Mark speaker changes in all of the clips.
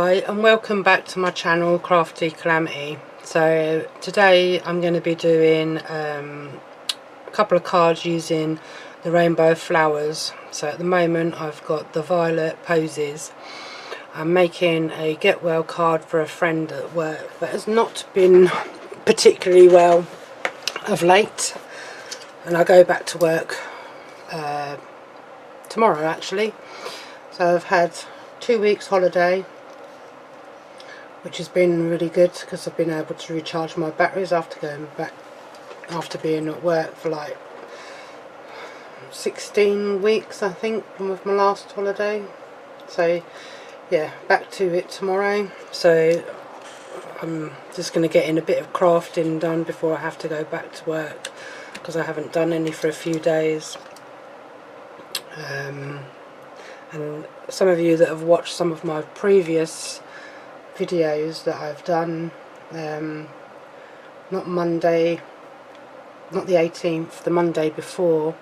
Speaker 1: Hi and welcome back to my channel Crafty Calamity. So today I'm going to be doing a couple of cards using the rainbow flowers. So at the moment I've got the violet posies. I'm making a get well card for a friend at work that has not been particularly well of late, and I go back to work tomorrow actually. So I've had 2 weeks holiday, which has been really good because I've been able to recharge my batteries after going back, after being at work for like 16 weeks I think with my last holiday. So yeah, back to it tomorrow. So I'm just going to get in a bit of crafting done before I have to go back to work, because I haven't done any for a few days. And some of you that have watched some of my previous videos that I've done, not Monday, not the 18th, the Monday before,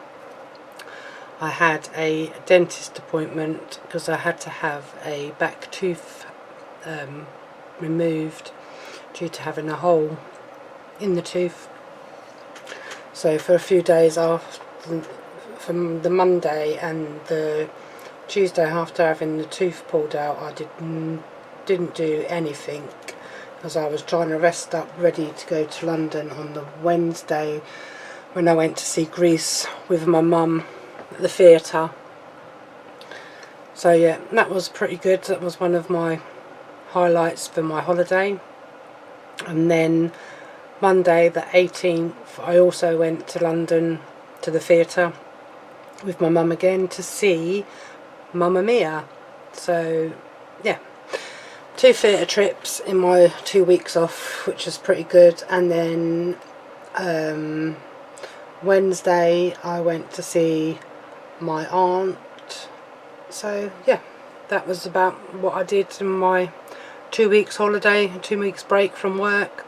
Speaker 1: I had a dentist appointment because I had to have a back tooth removed due to having a hole in the tooth. So for a few days after, from the Monday and the Tuesday after having the tooth pulled out, I didn't do anything because I was trying to rest up ready to go to London on the Wednesday when I went to see Greece with my mum at the theatre. So yeah, that was pretty good. That was one of my highlights for my holiday. And then Monday the 18th I also went to London to the theatre with my mum again to see Mamma Mia. So yeah, 2 theatre trips in my 2 weeks off, which is pretty good. And then Wednesday I went to see my aunt. So yeah, that was about what I did in my 2 weeks holiday, 2 weeks break from work.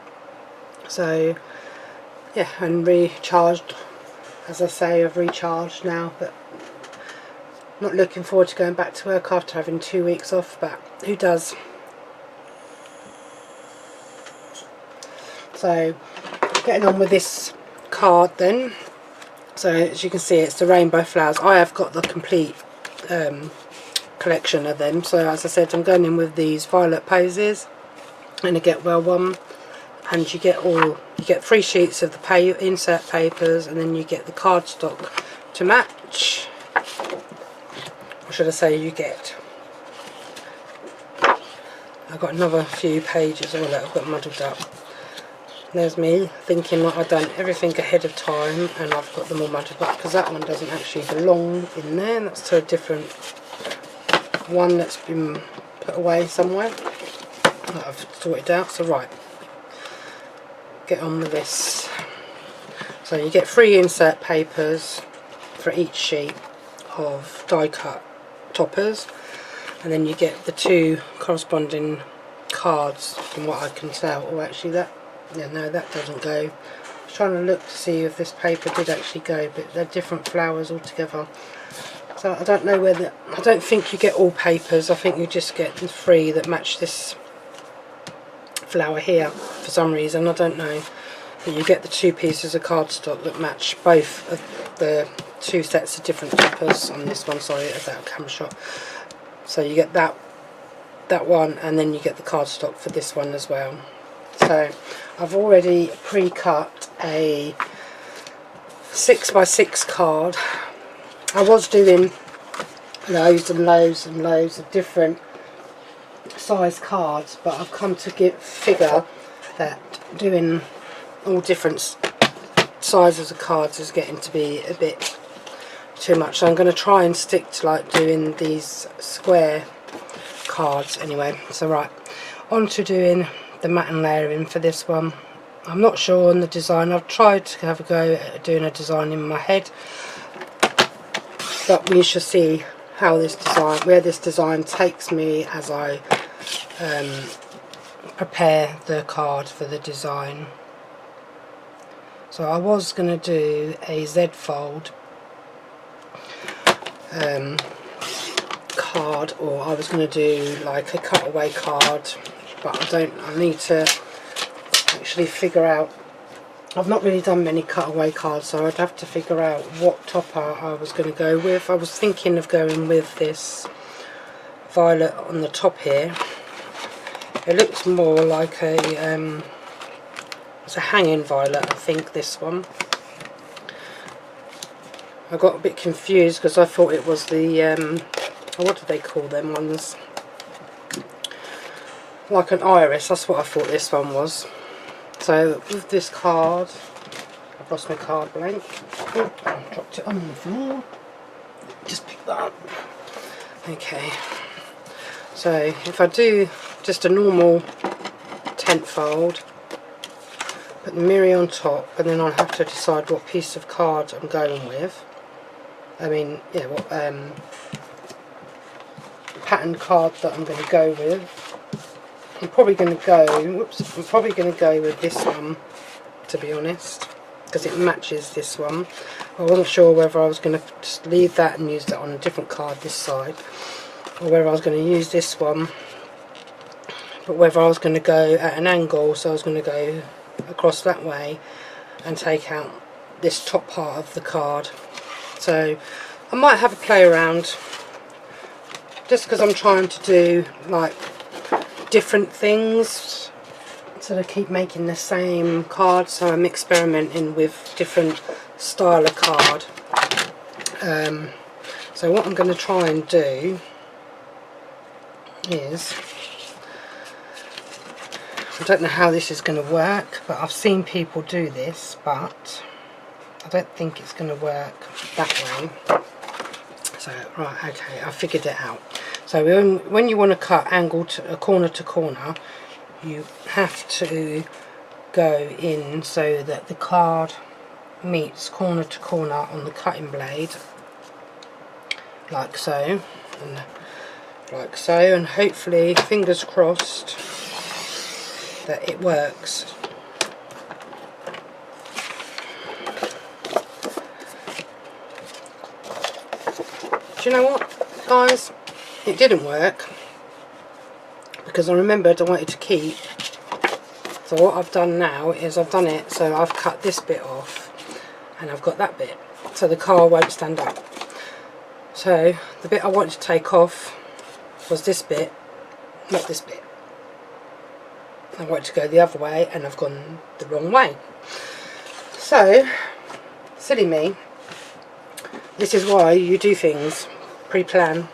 Speaker 1: So yeah, and recharged. As I say, I've recharged now, but not looking forward to going back to work after having 2 weeks off, but who does? So getting on with this card then. So as you can see, it's the rainbow flowers. I have got the complete collection of them. So as I said, I'm going in with these violet posies and a get well one, and you get 3 sheets of the insert papers, and then you get the cardstock to match. Or should I say you get, I've got another few pages that I've got muddled up. There's me thinking that I've done everything ahead of time and I've got them all muddled up, because that one doesn't actually belong in there. That's to a different one that's been put away somewhere that I've sorted out. So right, get on with this. So you get 3 insert papers for each sheet of die cut toppers, and then you get the 2 corresponding cards from what I can tell. Or actually that, yeah, no, that doesn't go. I was trying to look to see if this paper did actually go, but they're different flowers altogether. So I don't know whether, I don't think you get all papers. I think you just get the 3 that match this flower here for some reason. I don't know. But you get the 2 pieces of cardstock that match both of the 2 sets of different toppers on this one. Sorry about camera shot. So you get that one, and then you get the cardstock for this one as well. So I've already pre-cut a 6x6 card. I was doing loads and loads and loads of different size cards, but I've come to figure that doing all different sizes of cards is getting to be a bit too much. So I'm going to try and stick to like doing these square cards anyway. So right, on to doing the matte layering for this one. I'm not sure on the design. I've tried to have a go at doing a design in my head, but we shall see how this design, where this design takes me as I prepare the card for the design. So I was going to do a Z fold card, or I was going to do like a cutaway card, but I need to actually figure out. I've not really done many cutaway cards, so I'd have to figure out what topper I was going to go with. I was thinking of going with this violet on the top here. It looks more like it's a hanging violet, I think, this one. I got a bit confused because I thought it was the, what do they call them ones? Like an iris, that's what I thought this one was. So with this card, I've lost my card blank. Oh, I dropped it on the floor. Just pick that up. Okay. So if I do just a normal tent fold, put the mirror on top, and then I'll have to decide what piece of card I'm going with. I mean, yeah, what pattern card that I'm going to go with. I'm probably going to go. Whoops! I'm probably going to go with this one, to be honest, because it matches this one. I wasn't sure whether I was going to just leave that and use that on a different card this side, or whether I was going to use this one, but whether I was going to go at an angle, so I was going to go across that way and take out this top part of the card. So I might have a play around, just because I'm trying to do like different things, so I keep making the same card, so I'm experimenting with different style of card. So what I'm going to try and do is, I don't know how this is going to work, but I've seen people do this, but I don't think it's going to work that way. So right, okay, I figured it out. So when you want to cut angle to corner to corner, you have to go in so that the card meets corner to corner on the cutting blade, like so, and like so, and hopefully, fingers crossed, that it works. Do you know what, guys? It didn't work, because I remembered I wanted to keep. So what I've done now is I've done it, so I've cut this bit off and I've got that bit, so the car won't stand up. So the bit I wanted to take off was this bit, not this bit. I wanted to go the other way and I've gone the wrong way. So, silly me. This is why you do things pre-plan.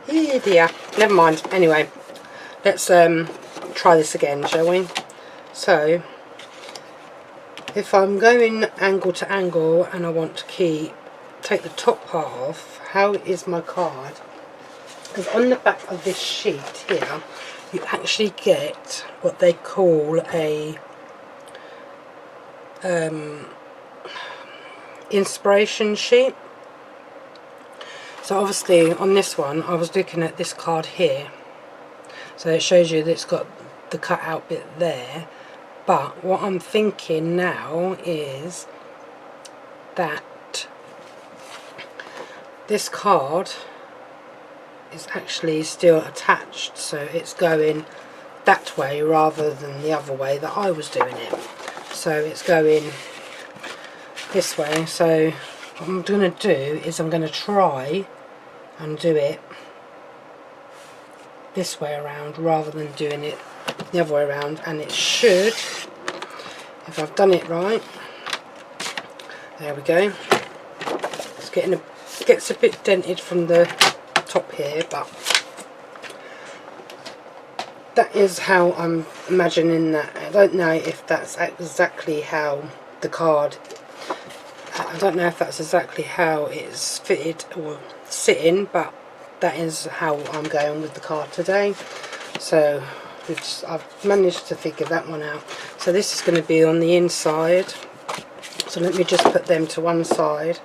Speaker 1: Yeah, dear. Never mind. Anyway, let's try this again, shall we? So, if I'm going angle to angle and I want to take the top part off, how is my card? Because on the back of this sheet here, you actually get what they call a inspiration sheet. So obviously on this one I was looking at this card here, so it shows you that it's got the cut out bit there, but what I'm thinking now is that this card is actually still attached, so it's going that way rather than the other way that I was doing it. So it's going this way. So what I'm going to do is I'm going to try and do it this way around rather than doing it the other way around, and it should, if I've done it right, there we go. It gets a bit dented from the top here, but that is how I'm imagining that. I don't know if that's exactly how the card, I don't know if that's exactly how it's fitted or sitting, but that is how I'm going with the card today. So I've managed to figure that one out. So this is going to be on the inside, so let me just put them to one side.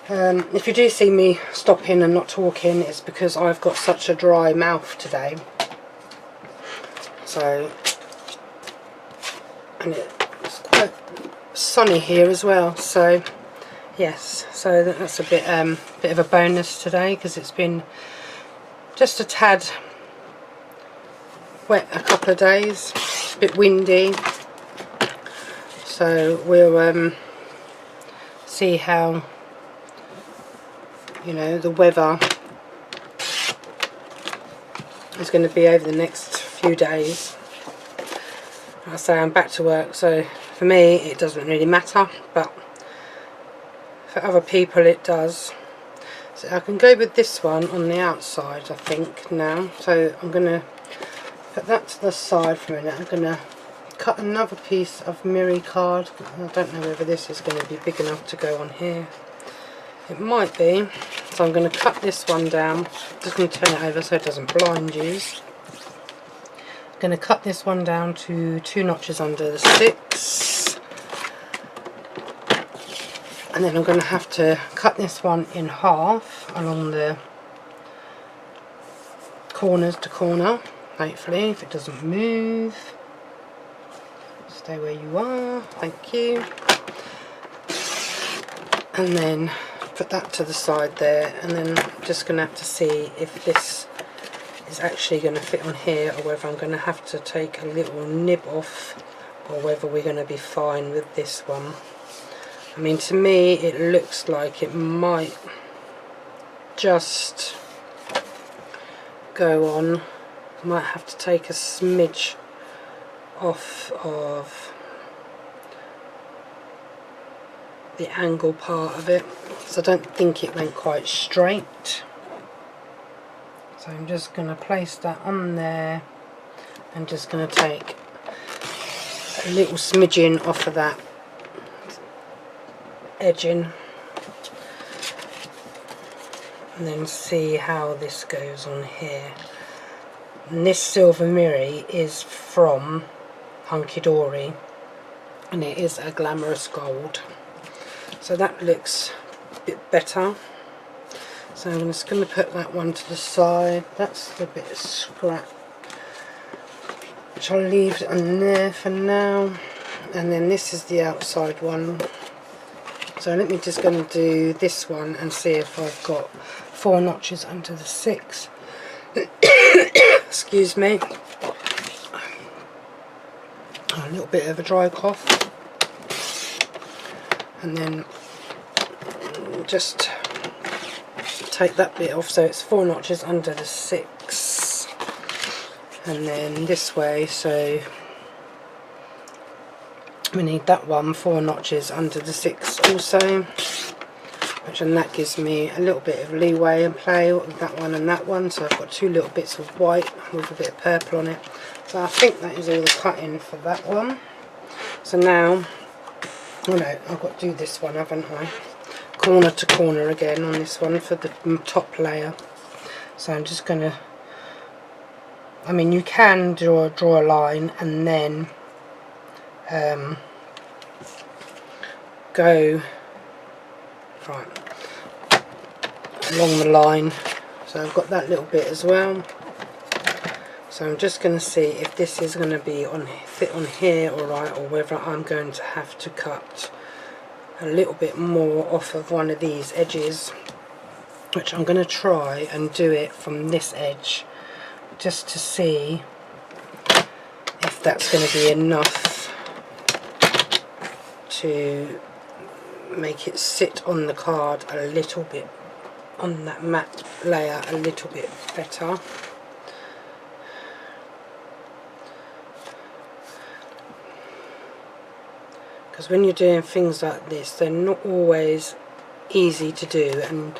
Speaker 1: If you do see me stopping and not talking, it's because I've got such a dry mouth today. So, and it's quite sunny here as well, so yes, so that's a bit of a bonus today, because it's been just a tad wet a couple of days, a bit windy, so we'll see how, you know, the weather is going to be over the next few days. Like I say, I'm back to work, so for me it doesn't really matter, but for other people it does. So I can go with this one on the outside, I think, now. So I'm going to put that to the side for a minute. I'm going to cut another piece of Miri card. I don't know whether this is going to be big enough to go on here. It might be. So I'm going to cut this one down. Just going to turn it over so it doesn't blind you. I'm going to cut this one down to 2 notches under the 6. And then I'm going to have to cut this one in half along the corners to corner, hopefully, if it doesn't move. Stay where you are, thank you. And then put that to the side there, and then I'm just going to have to see if this is actually going to fit on here, or whether I'm going to have to take a little nib off, or whether we're going to be fine with this one. I mean, to me it looks like it might just go on. I might have to take a smidge off of the angle part of it, so I don't think it went quite straight. So I'm just going to place that on there and just going to take a little smidgen off of that edging, and then see how this goes on here. And this silver Miri is from Hunkydory, and it is a glamorous gold, so that looks a bit better. So I'm just going to put that one to the side. That's the bit of scrap which I'll leave on there for now, and then this is the outside one. So let me just going to do this one and see if I've got 4 notches under the 6. Excuse me. A little bit of a dry cough. And then just take that bit off, so it's 4 notches under the 6. And then this way, so we need that one 4 notches under the 6 also, which, and that gives me a little bit of leeway and play with that one and that one. So I've got 2 little bits of white with a bit of purple on it. So I think that is all the cutting for that one. So now, oh no, I've got to do this one, haven't I? Corner to corner again on this one for the top layer. So I'm just going to, I mean, you can draw a line and then go right along the line. So I've got that little bit as well. So I'm just going to see if this is going to be fit on here alright, or whether I'm going to have to cut a little bit more off of one of these edges, which I'm going to try and do it from this edge just to see if that's going to be enough to make it sit on the card a little bit, on that matte layer a little bit better. Because when you're doing things like this, they're not always easy to do, and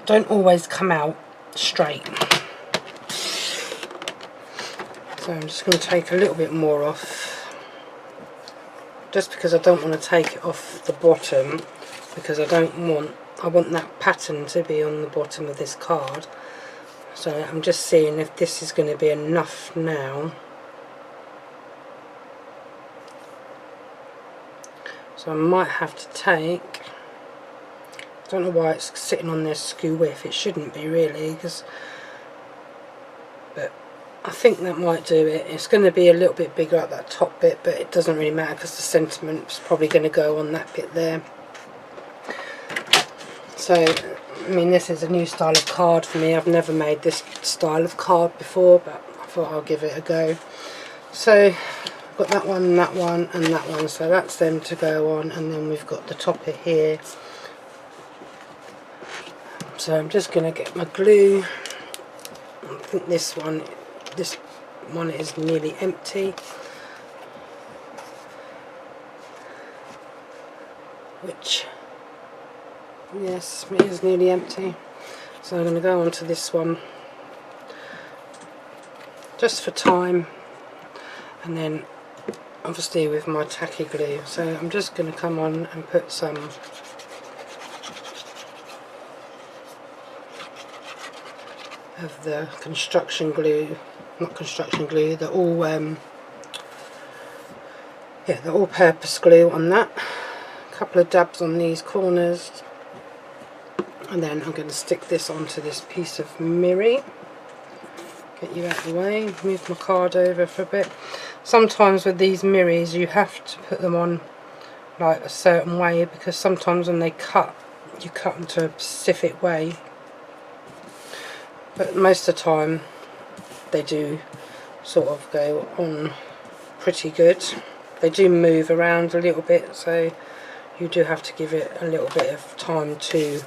Speaker 1: don't always come out straight. So I'm just going to take a little bit more off, just because I don't want to take it off the bottom, because I want that pattern to be on the bottom of this card. So I'm just seeing if this is going to be enough now. So I might have to take, I don't know why it's sitting on there skew width, it shouldn't be really, but I think that might do it. It's going to be a little bit bigger at that top bit, but it doesn't really matter because the sentiment's probably going to go on that bit there. So, I mean, this is a new style of card for me. I've never made this style of card before, but I thought I'll give it a go. So, I've got that one, and that one, and that one. So that's them to go on, and then we've got the topper here. So I'm just going to get my glue. I think this one is nearly empty. Which, yes, it is nearly empty. So I'm going to go on to this one just for time, and then obviously with my tacky glue. So I'm just going to come on and put some of the construction glue, not construction glue, the all-purpose glue on that. A couple of dabs on these corners, and then I'm going to stick this onto this piece of mirror. Get you out of the way, move my card over for a bit. Sometimes with these mirrors you have to put them on like a certain way, because sometimes when they cut, you cut them to a specific way, but most of the time they do sort of go on pretty good. They do move around a little bit, so you do have to give it a little bit of time to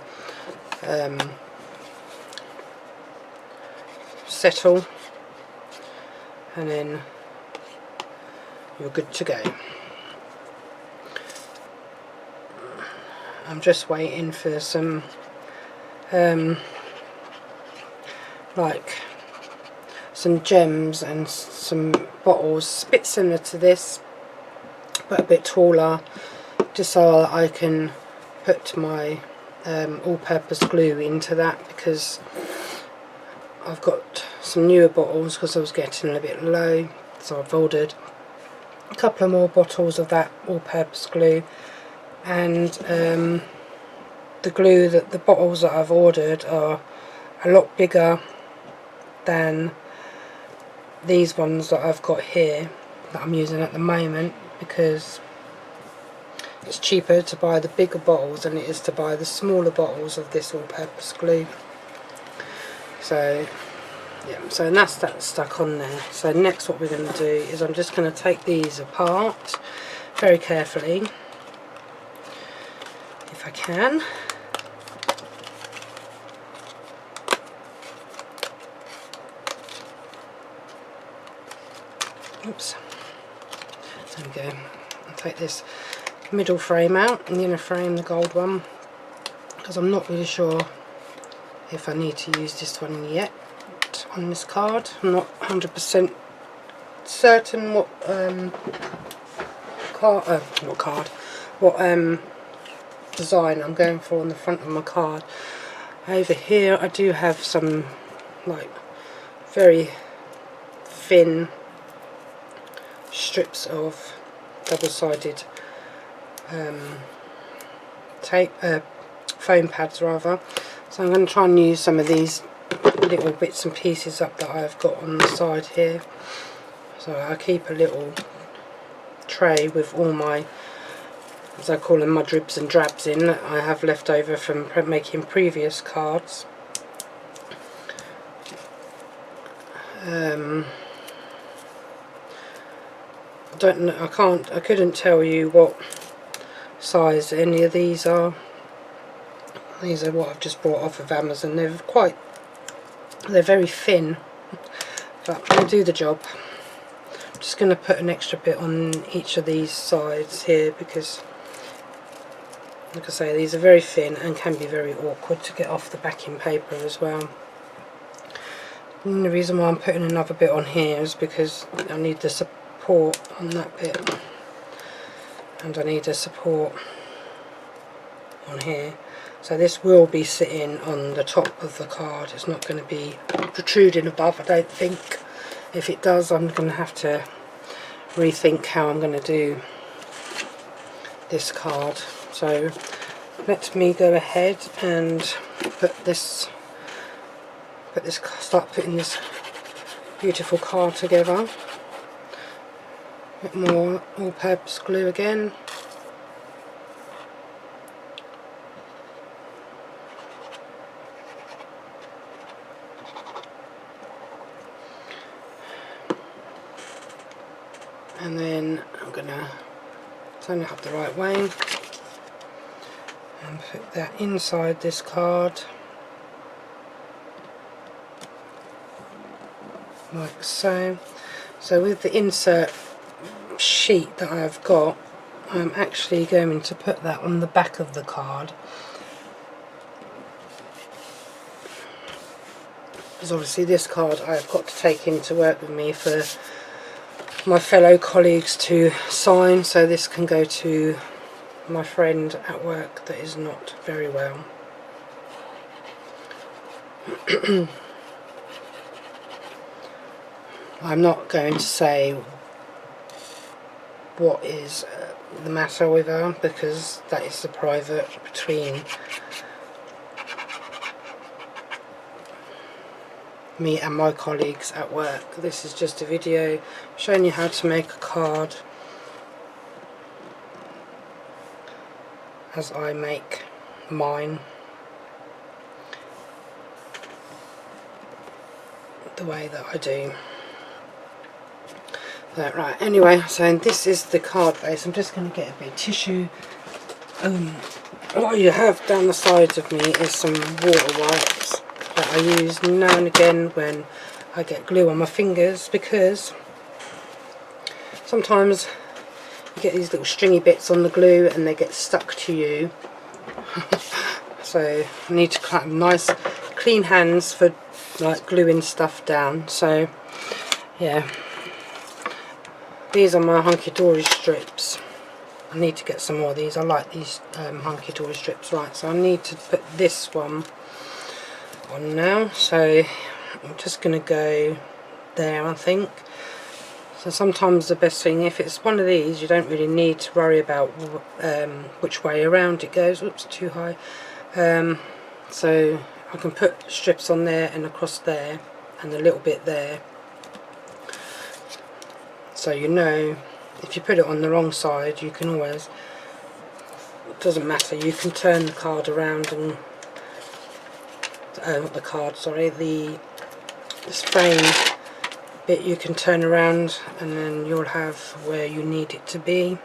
Speaker 1: settle, and then you're good to go. I'm just waiting for some like some gems and some bottles, a bit similar to this but a bit taller, just so I can put my all-purpose glue into that, because I've got some newer bottles because I was getting a bit low, so I've ordered a couple of more bottles of that all-purpose glue. And the glue, that the bottles that I've ordered are a lot bigger than these ones that I've got here that I'm using at the moment, because it's cheaper to buy the bigger bottles than it is to buy the smaller bottles of this all-purpose glue. So yeah, so that's that stuck on there. So next what we're going to do is I'm just going to take these apart very carefully, if I can. Oops. There we go. I'll take this middle frame out and the inner frame, the gold one, because I'm not really sure if I need to use this one yet on this card. I'm not 100% certain what design I'm going for on the front of my card. Over here I do have some like very thin strips of double-sided tape, foam pads rather. So I'm going to try and use some of these little bits and pieces up that I've got on the side here. So I keep a little tray with all my, as I call them, my dribs and drabs in that I have left over from making previous cards. I don't know, I couldn't tell you what size any of these are. These are what I've just bought off of Amazon. They're very thin, but they'll do the job. I'm just going to put an extra bit on each of these sides here, because like I say, these are very thin and can be very awkward to get off the backing paper as well. And the reason why I'm putting another bit on here is because I need the support on that bit, and I need a support on here. So this will be sitting on the top of the card. It's not going to be protruding above, I don't think. If it does, I'm going to have to rethink how I'm going to do this card. So let me go ahead and start putting this beautiful card together. A bit more all-purpose glue again. And then I'm going to turn it up the right way and put that inside this card, like so. So with the insert sheet that I've got, I'm actually going to put that on the back of the card, because obviously this card I've got to take into work with me for my fellow colleagues to sign, so this can go to my friend at work that is not very well. I'm not going to say what is the matter with her, because that is the private between me and my colleagues at work. This is just a video showing you how to make a card as I make mine, the way that I do. Right, anyway, so this is the card base. I'm just going to get a bit of tissue. What you have down the sides of me is some water wipes that I use now and again when I get glue on my fingers, because sometimes you get these little stringy bits on the glue and they get stuck to you. So I need to have nice clean hands for like gluing stuff down. So yeah, these are my Hunkydory strips. I need to get some more of these. I like these Hunkydory strips. Right, so I need to put this one on now. So I'm just going to go there, I think. So sometimes the best thing, if it's one of these, you don't really need to worry about which way around it goes. Oops, too high. So I can put strips on there and across there and a little bit there. So you know, if you put it on the wrong side, you can always, it doesn't matter, you can turn the card around and, not the card, sorry, this frame bit you can turn around, and then you'll have where you need it to be.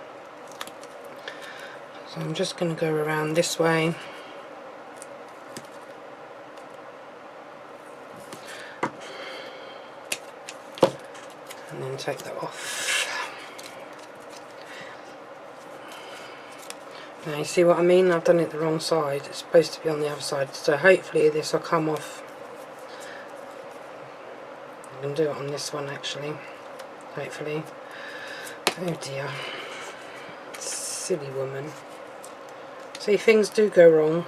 Speaker 1: So I'm just going to go around this way. And then take that off. Now you see what I mean? I've done it the wrong side. It's supposed to be on the other side. So hopefully this will come off. I can do it on this one actually. Hopefully. Oh dear. Silly woman. See, things do go wrong.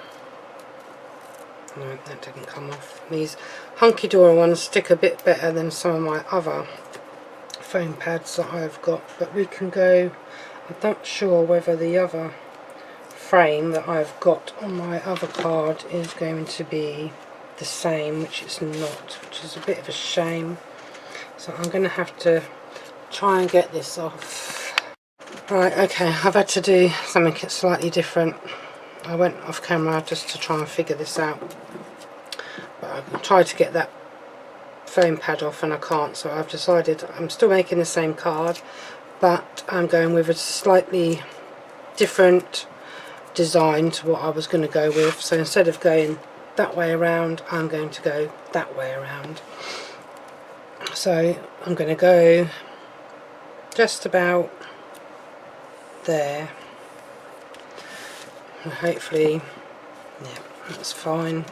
Speaker 1: No, that didn't come off. These Hunkydory ones stick a bit better than some of my other foam pads that I've got, but we can go, I'm not sure whether the other frame that I've got on my other card is going to be the same, which it's not, which is a bit of a shame. So I'm going to have to try and get this off. Right, okay, I've had to do something slightly different. I went off camera just to try and figure this out, but I tried to get that foam pad off and I can't, so I've decided I'm still making the same card, but I'm going with a slightly different design to what I was going to go with. So instead of going that way around, I'm going to go that way around. So I'm going to go just about there, and hopefully, yeah, that's fine.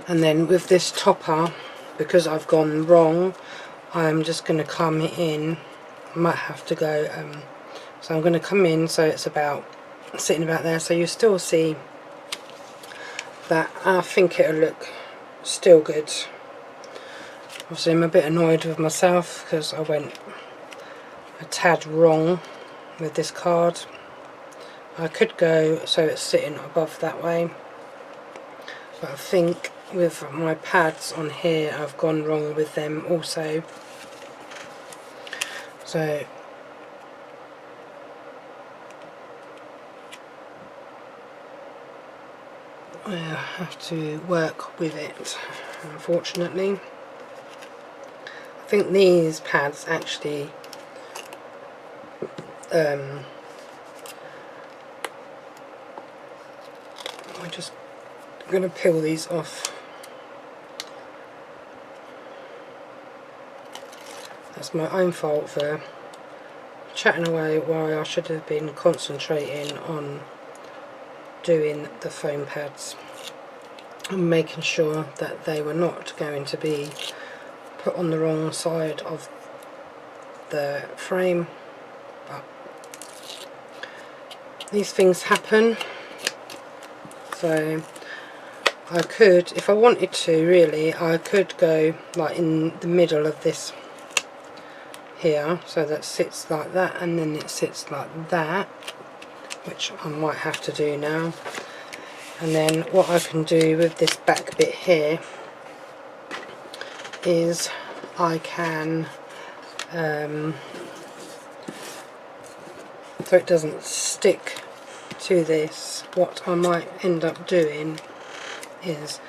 Speaker 1: And then with this topper, because I've gone wrong, I'm just going to come in. I might have to go, so I'm going to come in so it's about sitting about there, so you still see that. I think it'll look still good. Obviously I'm a bit annoyed with myself because I went a tad wrong with this card. I could go so it's sitting above that way, but I think with my pads on here, I've gone wrong with them also. So I have to work with it, unfortunately. I think these pads actually I'm just going to peel these off. That's my own fault for chatting away while I should have been concentrating on doing the foam pads and making sure that they were not going to be put on the wrong side of the frame. But these things happen, so I could, if I wanted to really, I could go like in the middle of this here, so that sits like that and then it sits like that, which I might have to do now. And then what I can do with this back bit here is I can so it doesn't stick to this, what I might end up doing is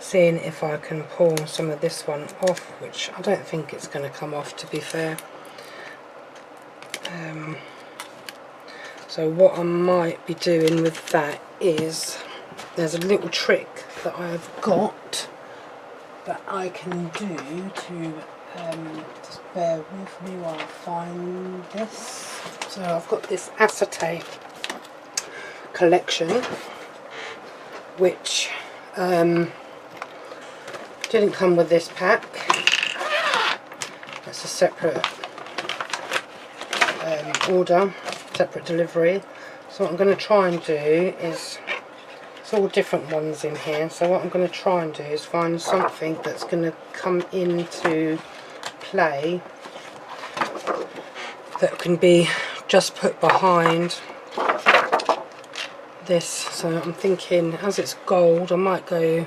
Speaker 1: seeing if I can pull some of this one off, which I don't think it's going to come off, to be fair. So what I might be doing with that is, there's a little trick that I've got that I can do to just bear with me while I find this. So I've got this acetate collection, which didn't come with this pack. That's a separate order, separate delivery. So what I'm going to try and do is, it's all different ones in here, so what I'm going to try and do is find something that's going to come into play that can be just put behind this. So I'm thinking, as it's gold, I might go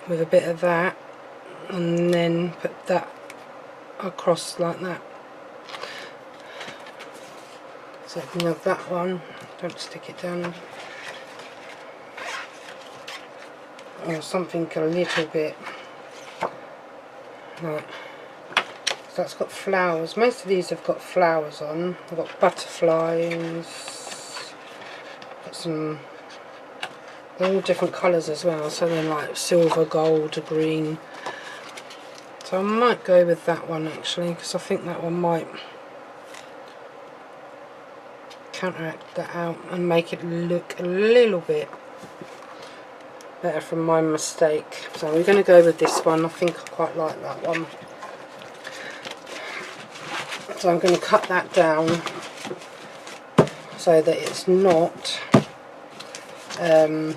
Speaker 1: with a bit of that and then put that across like that. So you can have that one, don't stick it down, or something a little bit like, so that's got flowers. Most of these have got flowers on. I've got butterflies, got some, they're all different colours as well, so they're like silver, gold, green. So I might go with that one actually, because I think that one might counteract that out and make it look a little bit better from my mistake. So we're going to go with this one. I think I quite like that one. So I'm going to cut that down so that it's not the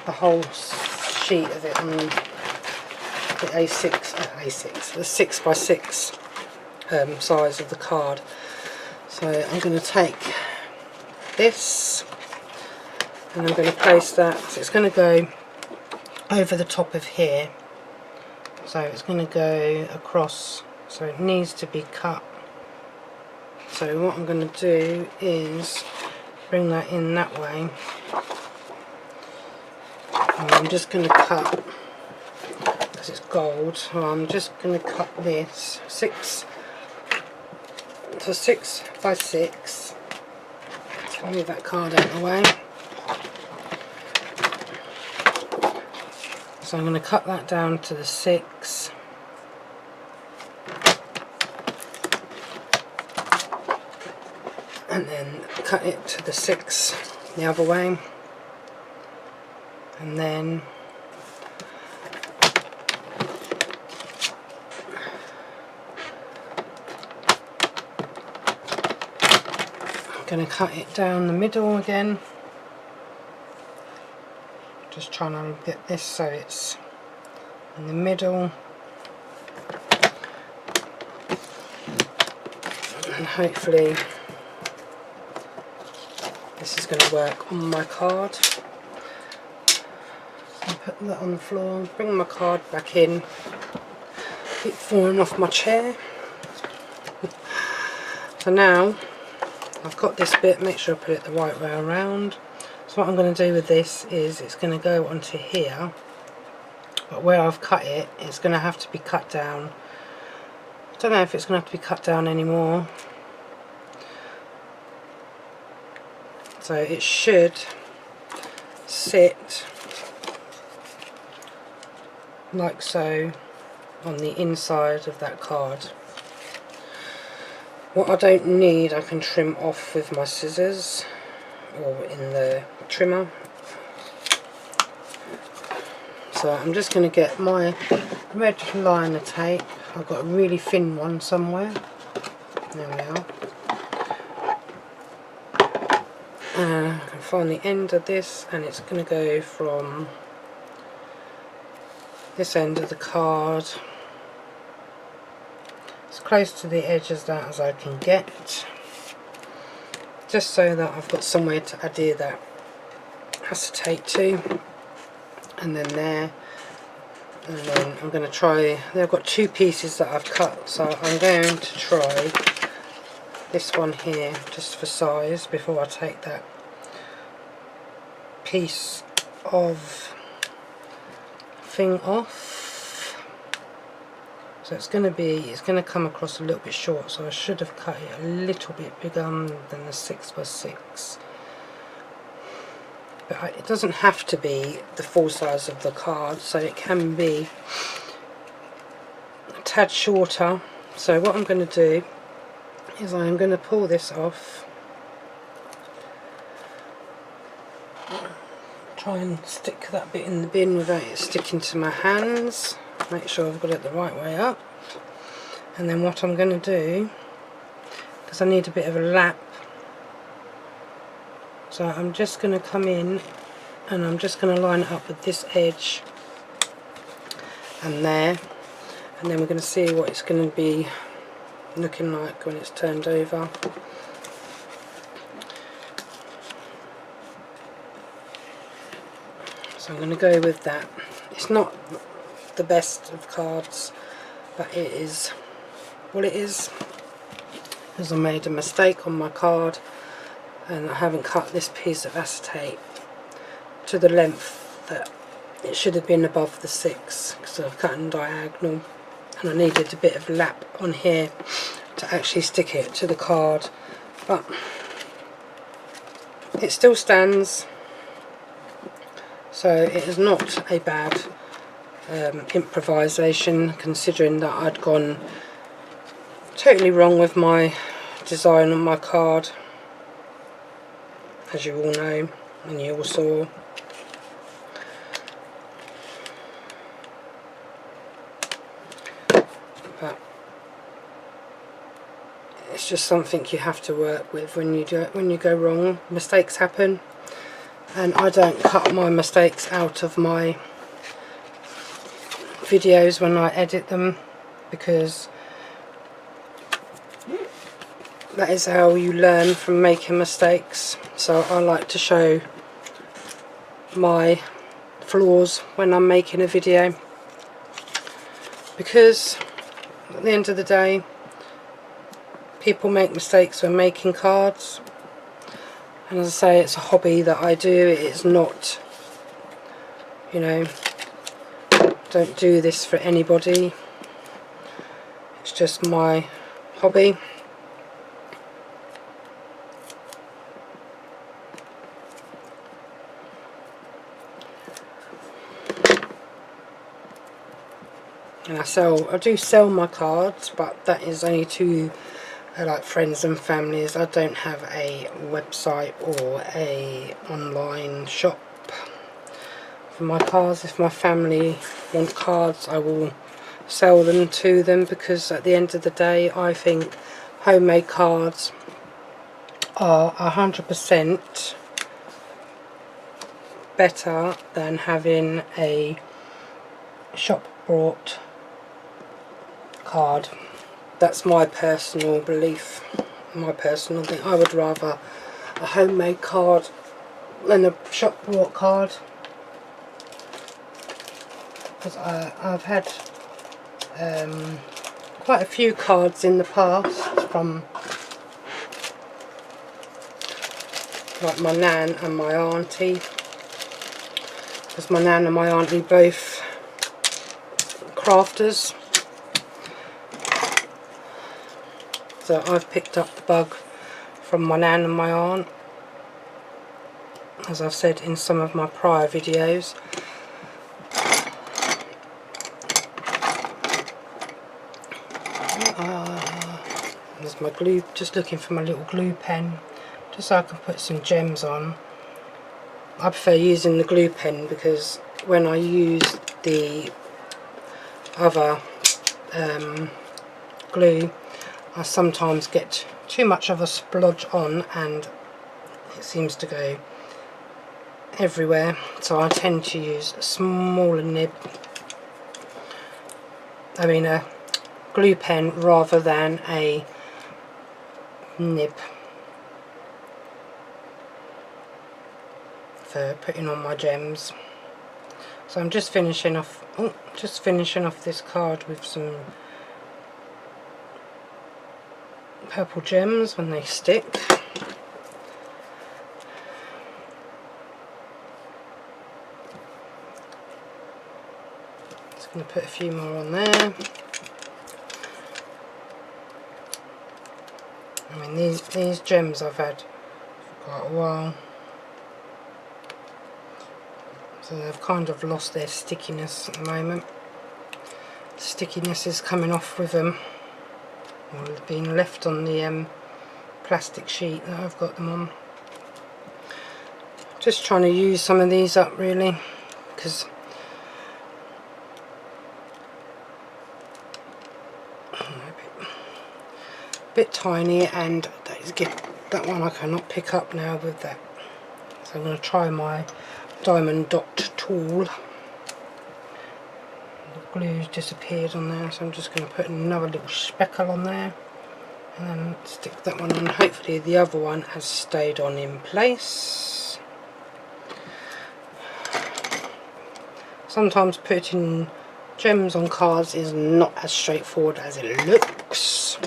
Speaker 1: whole sheet of it on the A6, the 6x6 size of the card. So I'm going to take this and I'm going to place that, so it's going to go over the top of here, so it's going to go across, so it needs to be cut. So what I'm going to do is bring that in that way, and I'm just going to cut, because it's gold, so I'm just going to cut this 6x6. Move that card out of the way. So I'm going to cut that down to the 6. And then cut it to the 6 the other way. And then I'm going to cut it down the middle again. Just trying to get this so it's in the middle, and hopefully this is going to work on my card. So put that on the floor, bring my card back in. Keep falling off my chair. So now I've got this bit, make sure I put it the right way around. So what I'm going to do with this is it's going to go onto here, but where I've cut it, it's going to have to be cut down. I don't know if it's going to have to be cut down anymore. So it should sit like so on the inside of that card. What I don't need I can trim off with my scissors or in the trimmer. So I'm just going to get my red liner tape. I've got a really thin one somewhere. There we are. I can find the end of this, and it's going to go from this end of the card as close to the edge of that as I can get, just so that I've got somewhere to adhere that acetate to, and then there, and then I'm going to try, I've got two pieces that I've cut, so I'm going to try this one here just for size before I take that piece of thing off. So it's going to come across a little bit short, so I should have cut it a little bit bigger than the 6x6, but it doesn't have to be the full size of the card, so it can be a tad shorter. So what I'm going to do is I'm going to pull this off, try and stick that bit in the bin without it sticking to my hands, make sure I've got it the right way up, and then what I'm going to do, because I need a bit of a lap, so I'm just going to come in and I'm just going to line it up with this edge and there, and then we're going to see what it's going to be looking like when it's turned over. So I'm going to go with that. It's not the best of cards, but it is what it is, because I made a mistake on my card and I haven't cut this piece of acetate to the length that it should have been above the 6, because I've cut in diagonal, and I needed a bit of lap on here to actually stick it to the card, but it still stands, so it is not a bad improvisation, considering that I'd gone totally wrong with my design on my card, as you all know and you all saw. But it's just something you have to work with when you go wrong. Mistakes happen, and I don't cut my mistakes out of my videos when I edit them, because that is how you learn from making mistakes. So I like to show my flaws when I'm making a video, because at the end of the day people make mistakes when making cards, and as I say, it's a hobby that I do. It's not, you know, don't do this for anybody, it's just my hobby. And I do sell my cards, but that is only to like friends and families. I don't have a website or a online shop for my cards. If my family want cards, I will sell them to them, because at the end of the day I think homemade cards are 100% better than having a shop bought card. That's my personal belief, my personal thing. I would rather a homemade card than a shop bought card. because I've had quite a few cards in the past from like my nan and my auntie, because my nan and my auntie both crafters, so I've picked up the bug from my nan and my aunt, as I've said in some of my prior videos. There's my glue, just looking for my little glue pen, just so I can put some gems on. I prefer using the glue pen because when I use the other glue, I sometimes get too much of a splodge on and it seems to go everywhere, so I tend to use a smaller nib, I mean a glue pen rather than a nib for putting on my gems. So I'm just finishing off this card with some purple gems when they stick. Just going to put a few more on there. I mean, these gems I've had for quite a while, so they've kind of lost their stickiness at the moment. The stickiness is coming off with them, or being left on the plastic sheet that I've got them on. Just trying to use some of these up really, because bit tiny, and that one I cannot pick up now with that, so I'm going to try my diamond dot tool. The glue's disappeared on there, so I'm just going to put another little speckle on there and then stick that one on. Hopefully the other one has stayed on in place. Sometimes putting gems on cards is not as straightforward as it looks.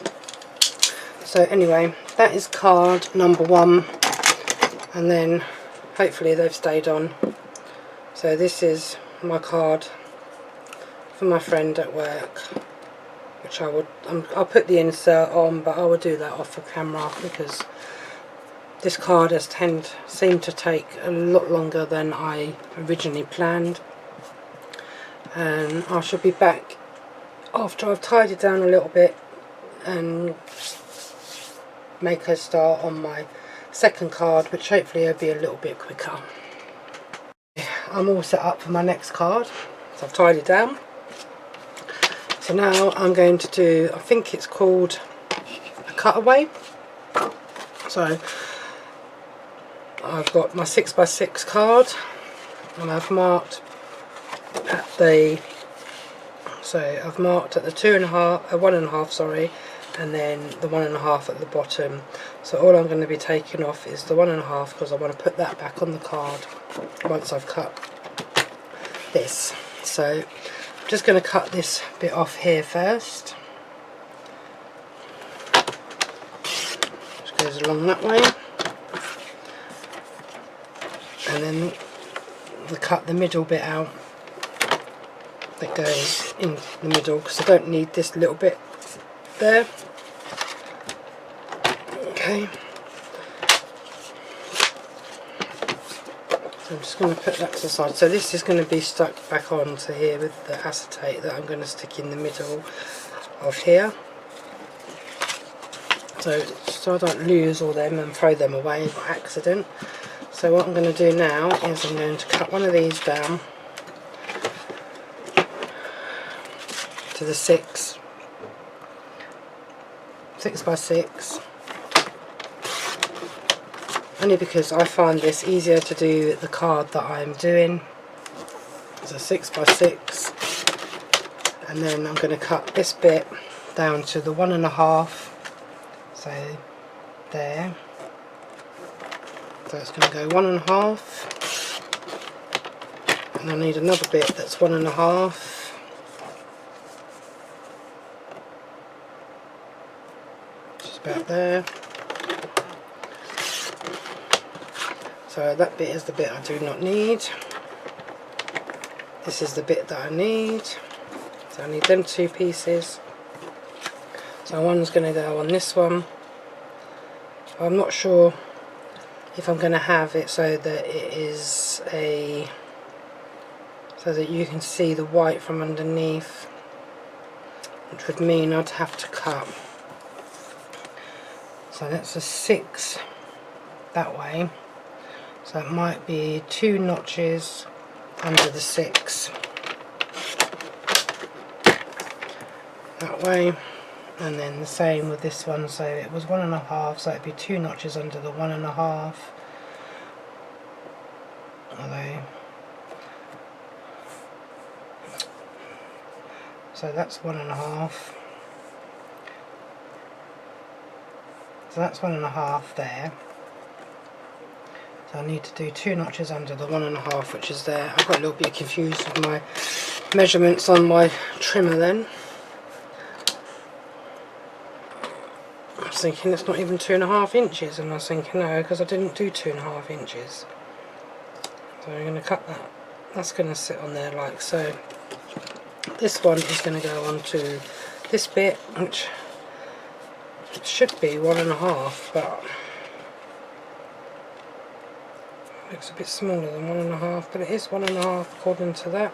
Speaker 1: So anyway, that is card number 1, and then hopefully they've stayed on. So this is my card for my friend at work, which I'll put the insert on, but I will do that off the camera because this card has seemed to take a lot longer than I originally planned, and I shall be back after I've tidied down a little bit and make a start on my second card, which hopefully will be a little bit quicker. I'm all set up for my next card, so I've tidied down. So now I'm going to do, I think it's called a cutaway. So I've got my 6x6 card, and I've marked at the 2.5, 1.5, sorry, and then the 1.5 at the bottom. So all I'm going to be taking off is the 1.5, because I want to put that back on the card once I've cut this. So I'm just going to cut this bit off here first, which goes along that way, and then we'll cut the middle bit out that goes in the middle, because I don't need this little bit there. Okay, so I'm just going to put that to the side. So this is going to be stuck back onto here with the acetate that I'm going to stick in the middle of here, so I don't lose all them and throw them away by accident. So what I'm going to do now is I'm going to cut one of these down to the 6x6, only because I find this easier to do the card that I'm doing. It's a 6x6, and then I'm going to cut this bit down to the 1.5, so there. So it's going to go 1.5, and I need another bit that's 1.5. Just about there. So that bit is the bit I do not need. This is the bit that I need. So I need them 2 pieces. So one's going to go on this one. I'm not sure if I'm going to have it so that it is so that you can see the white from underneath, which would mean I'd have to cut. So that's a 6 that way. So it might be 2 notches under the 6 that way. And then the same with this one, so it was 1.5, so it'd be 2 notches under the 1.5. Although, so that's 1.5. So that's 1.5 there. So I need to do 2 notches under the 1.5, which is there. I got a little bit confused with my measurements on my trimmer then. I was thinking it's not even 2.5 inches, and I was thinking no, because I didn't do 2.5 inches. So I'm going to cut that. That's going to sit on there like so. This one is going to go onto this bit, which should be 1.5, but looks a bit smaller than 1.5, but it is 1.5 according to that.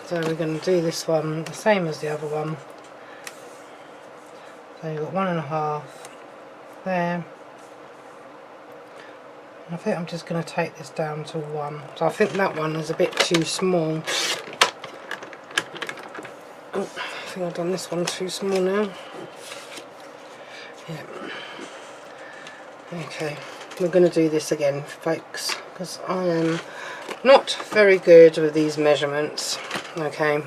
Speaker 1: So we're going to do this one the same as the other one. So you've got 1.5 there. And I think I'm just going to take this down to 1. So I think that one is a bit too small. Oh, I think I've done this one too small now. Yeah. Okay, we're going to do this again, folks, because I am not very good with these measurements. Okay,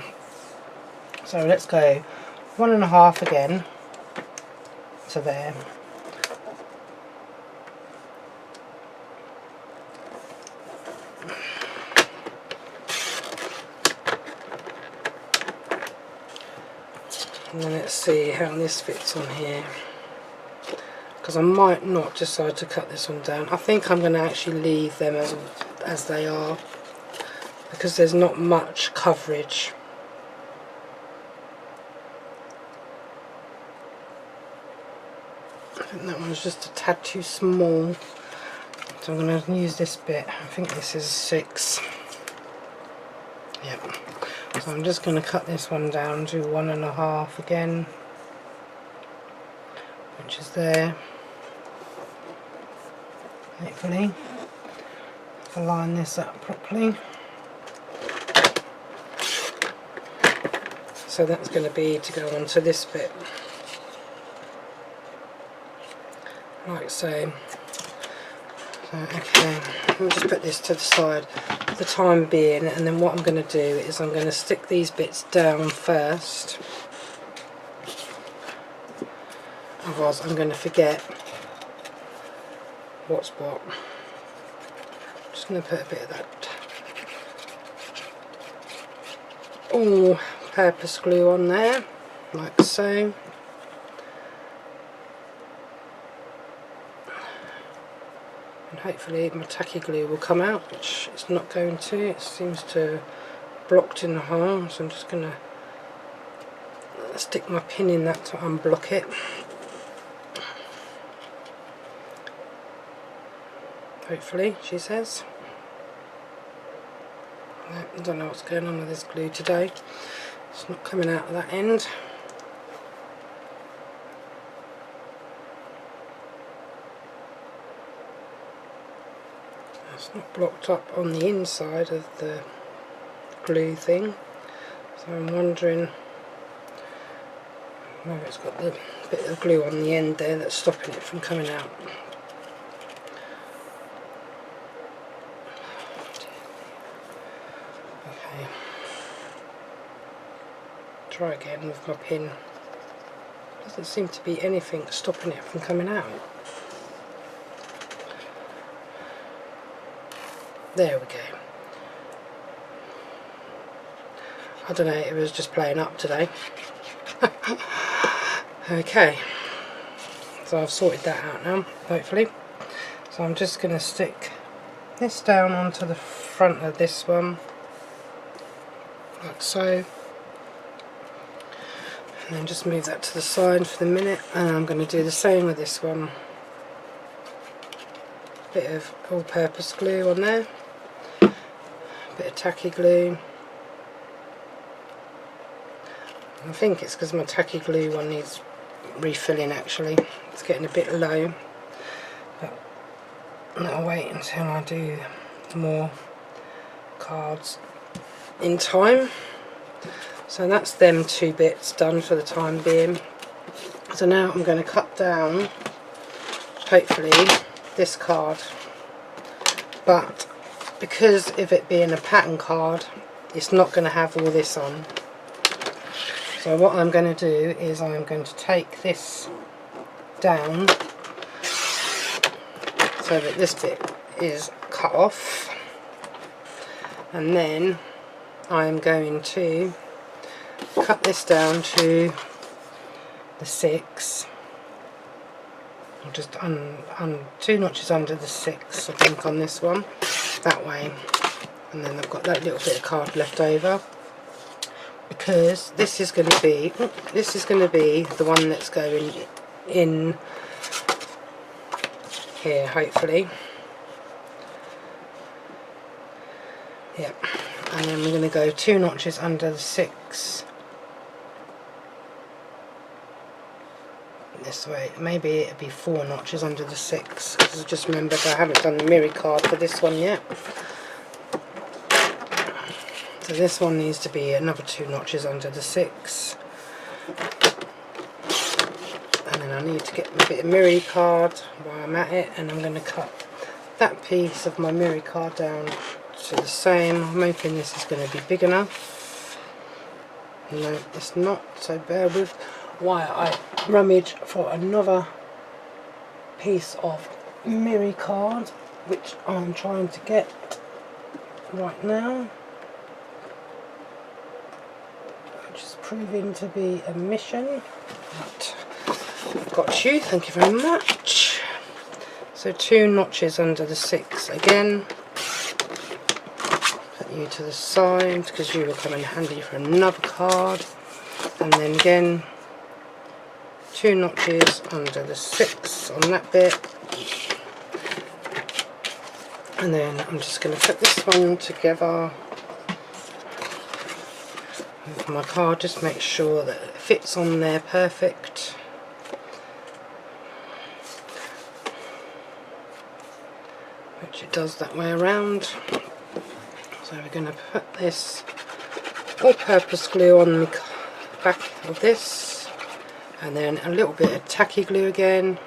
Speaker 1: so let's go 1.5 again to there. And then let's see how this fits on here, because I might not decide to cut this one down. I think I'm going to actually leave them as they are, because there's not much coverage. I think that one's just a tad too small, so I'm going to use this bit. I think this is 6. Yep. So I'm just going to cut this one down to 1.5 again, which is there. Hopefully, I'll line this up properly. So that's going to be to go onto this bit, like so. Okay, I'll just put this to the side for the time being, and then what I'm going to do is I'm going to stick these bits down first, otherwise I'm going to forget what's what. I'm just going to put a bit of that all-purpose glue on there, like so. And hopefully my tacky glue will come out, which it's not going to. It seems to have blocked in the hole, so I'm just going to stick my pin in that to unblock it. Hopefully, she says. I don't know what's going on with this glue today. It's not coming out of that end. It's not blocked up on the inside of the glue thing, so I'm wondering whether it's got the bit of glue on the end there that's stopping it from coming out. Okay, try again with my pin. Doesn't seem to be anything stopping it from coming out. There we go. I don't know, it was just playing up today. Okay, so I've sorted that out now, hopefully. So I'm just going to stick this down onto the front of this one, like so. And then just move that to the side for the minute, and I'm going to do the same with this one. Bit of all-purpose glue on there, bit of tacky glue. I think it's because my tacky glue one needs refilling actually. It's getting a bit low, but I'll wait until I do more cards in time. So that's them two bits done for the time being. So now I'm going to cut down, hopefully, this card. But because of it being a pattern card, it's not going to have all this on. So what I'm going to do is I'm going to take this down so that this bit is cut off, and then I'm going to cut this down to the 6, or just 2 notches under the 6 I think on this one, that way, and then I've got that little bit of card left over, because this is going to be the one that's going in here, hopefully. Yep. And then we're going to go 2 notches under the 6 this way. Maybe it'd be 4 notches under the 6, because I just remembered I haven't done the mirror card for this one yet. So this one needs to be another 2 notches under the 6. And then I need to get a bit of mirror card while I'm at it, and I'm going to cut that piece of my mirror card down to the same. I'm hoping this is going to be big enough. No, it's not, so bear with while I rummage for another piece of mirror card, which I'm trying to get right now, which is proving to be a mission, but I've got you, thank you very much. So 2 notches under the 6 again. Put you to the side because you will come in handy for another card, and then again 2 notches under the 6 on that bit, and then I'm just going to put this one together with my card, just make sure that it fits on there perfect. Which it does that way around. So we're going to put this all-purpose glue on the back of this, and then a little bit of tacky glue again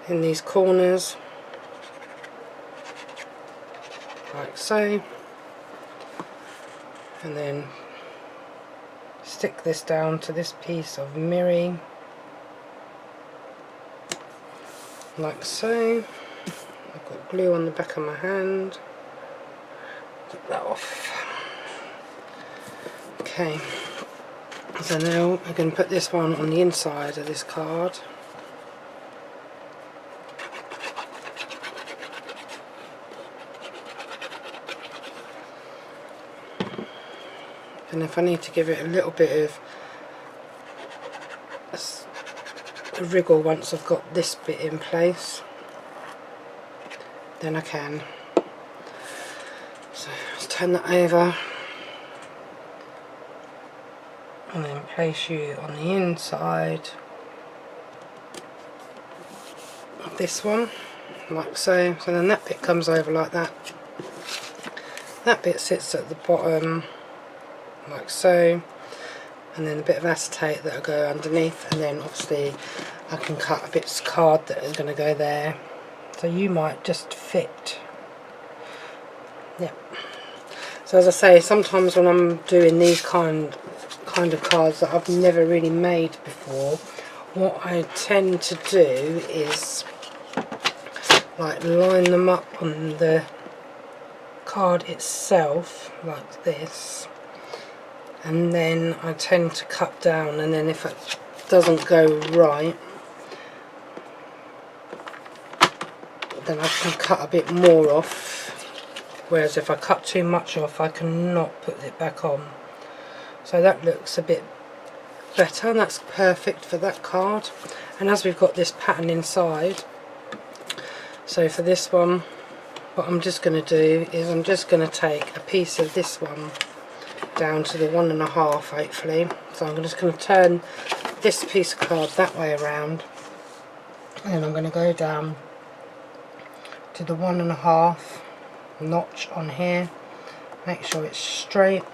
Speaker 1: in these corners, like so, and then stick this down to this piece of mirror, like so. I've got glue on the back of my hand, take that off. Okay, so now I'm going to put this one on the inside of this card. And if I need to give it a little bit of a wriggle once I've got this bit in place, then I can. So let's turn that over and then place you on the inside of this one, like so. So then that bit comes over like that. That bit sits at the bottom, like so, and then a bit of acetate that will go underneath, and then obviously I can cut a bit of card that is going to go there. So you might just fit. Yep. So as I say, sometimes when I'm doing these kind of cards that I've never really made before, what I tend to do is like line them up on the card itself like this, and then I tend to cut down, and then if it doesn't go right, then I can cut a bit more off, whereas if I cut too much off I cannot put it back on. So that looks a bit better, and that's perfect for that card. And as we've got this pattern inside, so for this one, what I'm just going to do is I'm just going to take a piece of this one down to the 1.5 hopefully. So I'm just going to turn this piece of card that way around, and I'm going to go down to the 1.5 notch on here, make sure it's straight,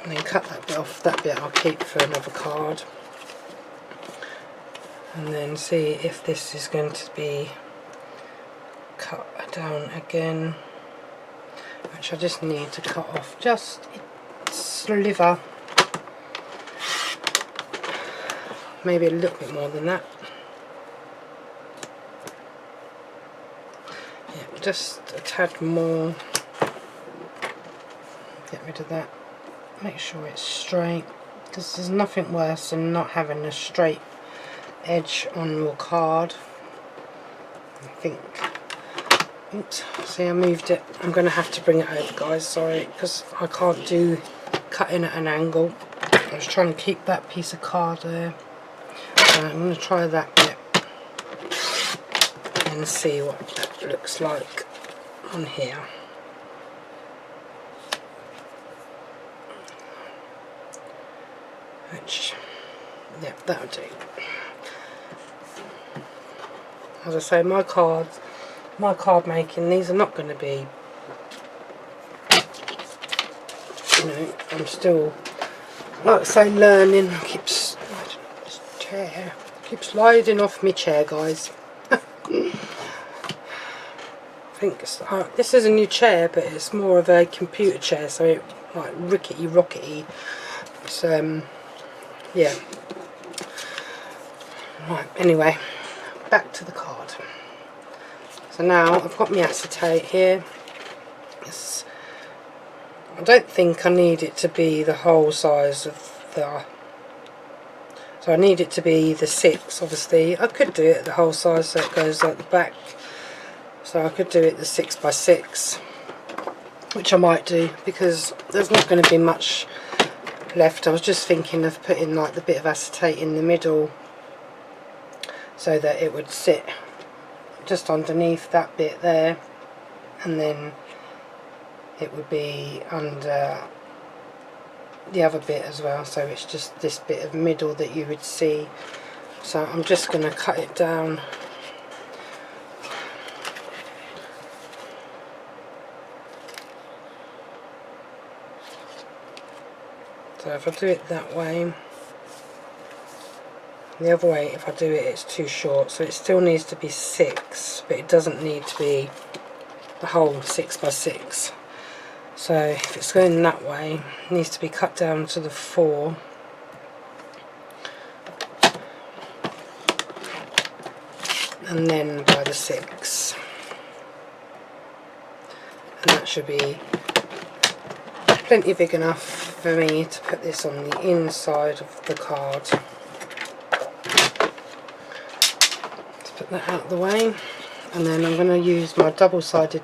Speaker 1: and then cut that bit off. That bit I'll keep for another card, and then see if this is going to be cut down again, which I just need to cut off just a sliver, maybe a little bit more than that. Yeah, just a tad more. Get rid of that. Make sure it's straight, because there's nothing worse than not having a straight edge on your card. I think, oops, see I moved it. I'm going to have to bring it over, guys, sorry, because I can't do cutting at an angle. I was trying to keep that piece of card there. So I'm going to try that bit and see what that looks like on here. Which, yeah, that'll do. As I say, my card making, these are not going to be, you know, I'm still, like I say, learning. I keep sliding off this chair. I keep sliding off my chair, guys. I think it's, this is a new chair, but it's more of a computer chair, so it like rickety rockety. It's yeah. Right, anyway, back to the card. So now I've got my acetate here. I don't think I need it to be the whole size of the, so I need it to be the 6, obviously. I could do it the whole size so it goes like the back. So I could do it the 6x6, which I might do because there's not going to be much left. I was just thinking of putting like the bit of acetate in the middle so that it would sit just underneath that bit there, and then it would be under the other bit as well, so it's just this bit of middle that you would see. So I'm just going to cut it down. So if I do it that way, the other way, if I do it, it's too short, so it still needs to be 6, but it doesn't need to be the whole 6x6. So if it's going that way, it needs to be cut down to the 4. And then by the 6. And that should be plenty big enough for me to put this on the inside of the card. Let's put that out of the way, and then I'm going to use my double-sided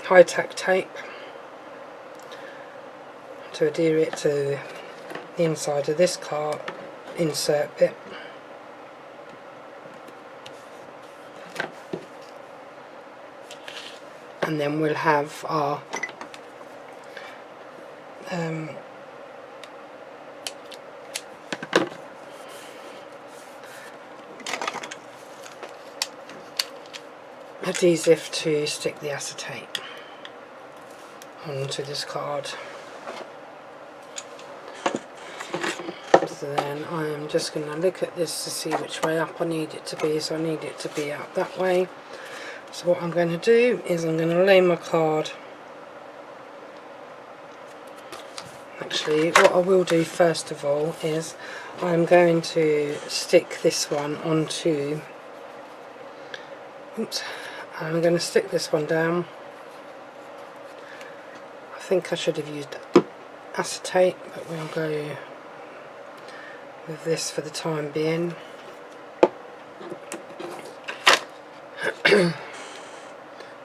Speaker 1: high-tack tape to adhere it to the inside of this card insert bit. And then we'll have our adhesive to stick the acetate onto this card. So then I am just going to look at this to see which way up I need it to be. So I need it to be out that way. So what I'm going to do is I'm going to lay my card, actually what I will do first of all is I'm going to stick this one onto, oops, I'm going to stick this one down. I think I should have used acetate, but we'll go with this for the time being.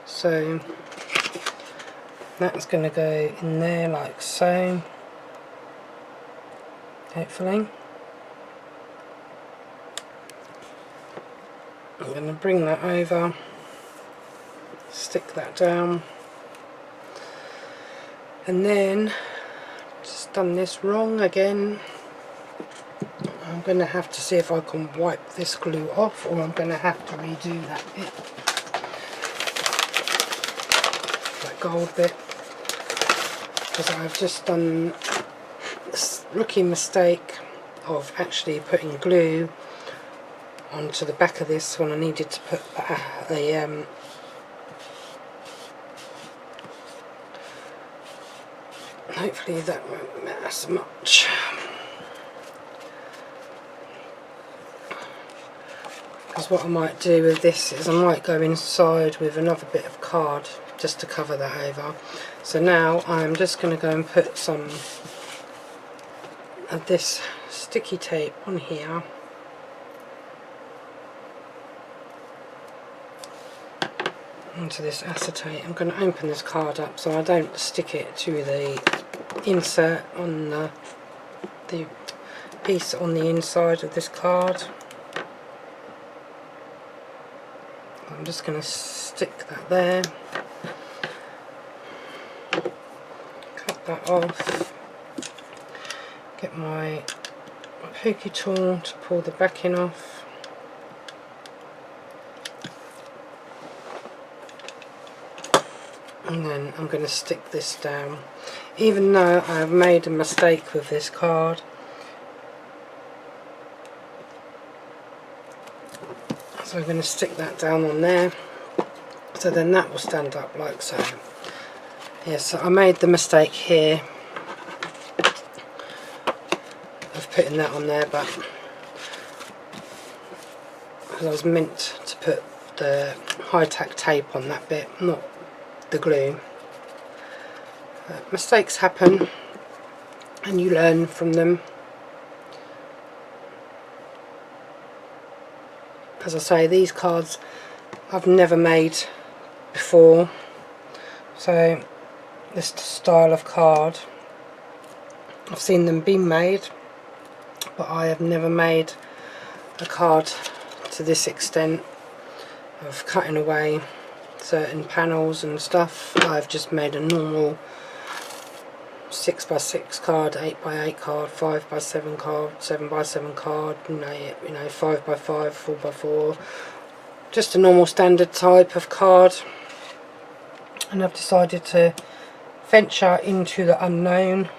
Speaker 1: So that's going to go in there like so, hopefully. I'm going to bring that over, stick that down, and then just done this wrong again. I'm going to have to see if I can wipe this glue off, or I'm going to have to redo that bit, that gold bit, because I've just done this rookie mistake of actually putting glue onto the back of this when I needed to put a hopefully that won't matter so much. Because what I might do with this is I might go inside with another bit of card just to cover that over. So now I'm just going to go and put some of this sticky tape on here, onto this acetate. I'm going to open this card up so I don't stick it to the insert on the piece on the inside of this card. I'm just going to stick that there, cut that off, get my pokey tool to pull the backing off, and then I'm going to stick this down. Even though I've made a mistake with this card, so I'm going to stick that down on there, so then that will stand up like so. Yes, so I made the mistake here of putting that on there, but because I was meant to put the high-tack tape on that bit, not the glue. Mistakes happen and you learn from them. As I say, these cards I've never made before, so this style of card, I've seen them being made, but I have never made a card to this extent of cutting away certain panels and stuff. I've just made a normal 6x6 card, 8x8 card, 5x7 card, 7x7 card, you know, 5x5, 4x4, just a normal standard type of card. And I've decided to venture into the unknown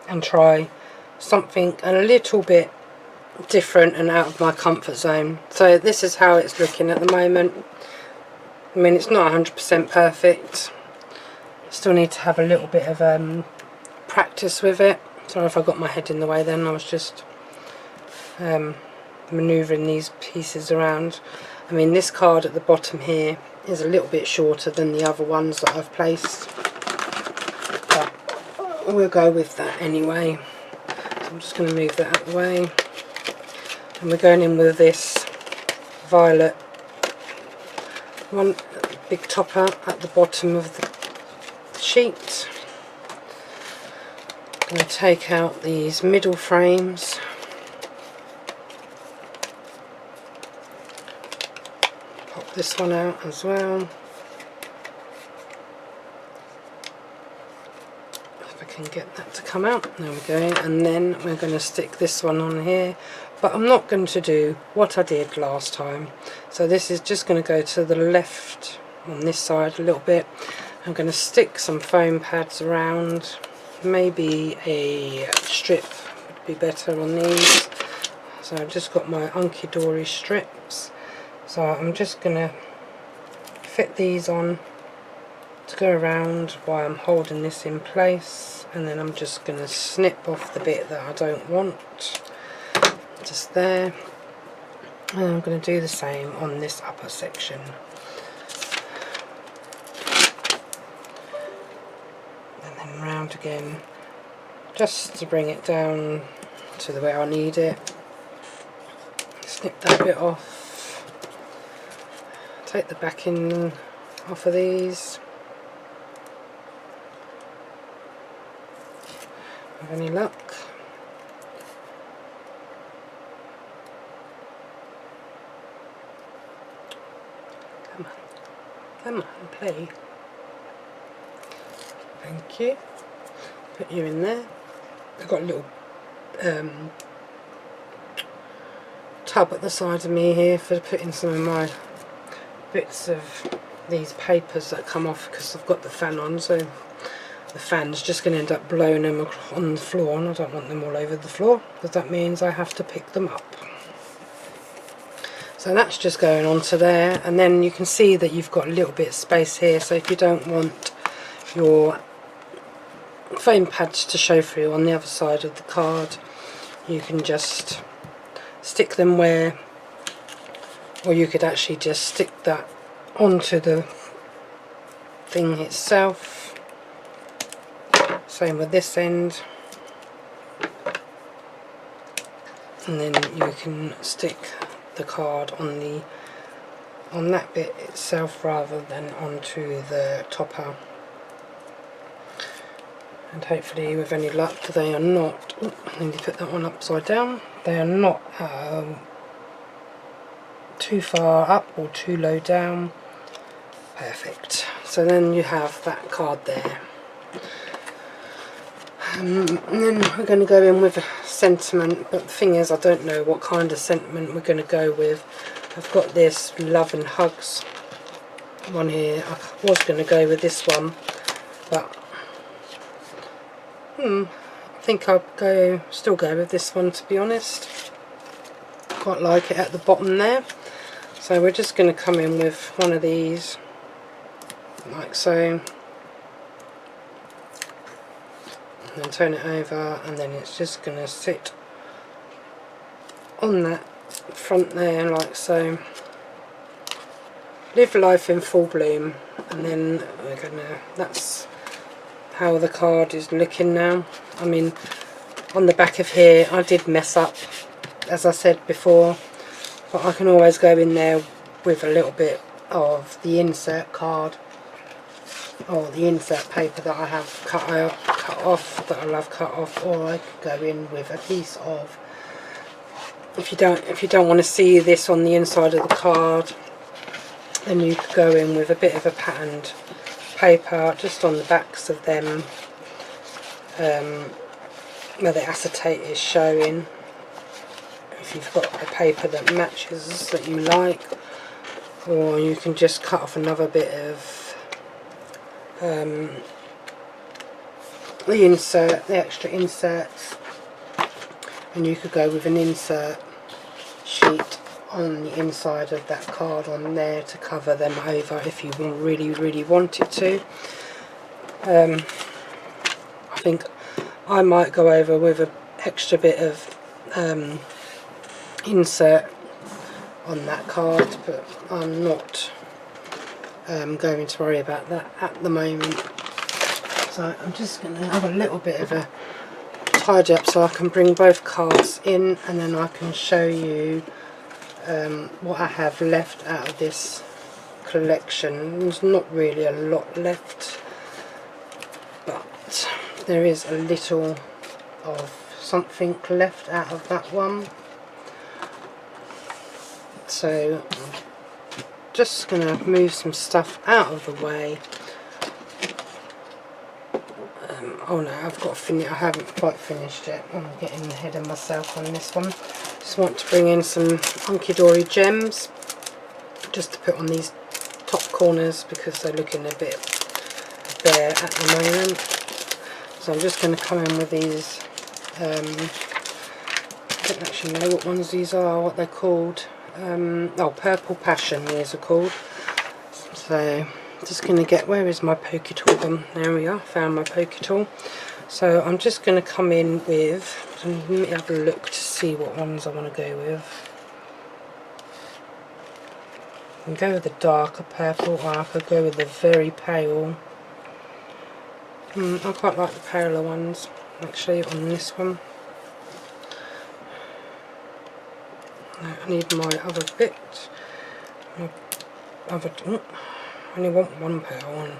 Speaker 1: and try something a little bit different and out of my comfort zone. So this is how it's looking at the moment. I mean, it's not 100% perfect. Still need to have a little bit of practice with it. Sorry if I got my head in the way then, I was just manoeuvring these pieces around. I mean, this card at the bottom here is a little bit shorter than the other ones that I've placed, but we'll go with that anyway. So I'm just going to move that out of the way, and we're going in with this violet one, big topper at the bottom of the sheet. I'm going to take out these middle frames, pop this one out as well, if I can get that to come out. There we go. And then we're going to stick this one on here, but I'm not going to do what I did last time. So this is just going to go to the left on this side a little bit. I'm going to stick some foam pads around, maybe a strip would be better on these. So I've just got my Hunkydory strips, so I'm just going to fit these on to go around while I'm holding this in place. and then I'm just going to snip off the bit that I don't want, just there, and I'm going to do the same on this upper section. And then round again, just to bring it down to the way I need it. Snip that bit off, take the backing off of these. With any luck. Come on, play. Thank you. Put you in there. I've got a little tub at the side of me here for putting some of my bits of these papers that come off because I've got the fan on, so the fan's just going to end up blowing them on the floor, and I don't want them all over the floor because that means I have to pick them up. So that's just going onto there, and then you can see that you've got a little bit of space here, so if you don't want your foam pads to show through on the other side of the card, you can just stick them where, or you could actually just stick that onto the thing itself. Same with this end, and then you can stick the card on that bit itself rather than onto the topper. And hopefully with any luck they are not, I need to put that one upside down, they are not too far up or too low down. Perfect. So then you have that card there. And then we're going to go in with a sentiment, but the thing is I don't know what kind of sentiment we're going to go with. I've got this love and hugs one here. I was going to go with this one, but I think I'll still go with this one, to be honest. Quite like it at the bottom there. So we're just going to come in with one of these, like so, and then turn it over, and then it's just going to sit on that front there, like so. Live life in full bloom, and then we're going to, that's how the card is looking now. I mean, on the back of here I did mess up, as I said before, but I can always go in there with a little bit of the insert card, or the insert paper that I have cut off, that I love cut off, or I could go in with a piece of, if you don't want to see this on the inside of the card, then you could go in with a bit of a patterned paper just on the backs of them, where the acetate is showing. If you've got a paper that matches, that you like, or you can just cut off another bit of the insert, the extra inserts, and you could go with an insert sheet on the inside of that card on there to cover them over if you really wanted to. I think I might go over with an extra bit of insert on that card, but I'm not going to worry about that at the moment. So I'm just going to have a little bit of a tidy up so I can bring both cards in, and then I can show you what I have left out of this collection. There's not really a lot left, but there is a little of something left out of that one. So I'm just going to move some stuff out of the way. Oh no, I've got to finish. I haven't quite finished yet. I'm getting ahead of myself on this one. Just want to bring in some Hunkydory gems just to put on these top corners because they're looking a bit bare at the moment. So I'm just going to come in with these. I don't actually know what ones these are, what they're called. Oh, Purple Passion these are called. So just going to get, where is my poker tool gone? There we are, found my poker tool. So I'm just going to come in with, let me have a look to see what ones I want to go with. I can go with the darker purple, or I could go with the very pale. I quite like the paler ones actually on this one. Now I need my other bit. My other, I only want one pale on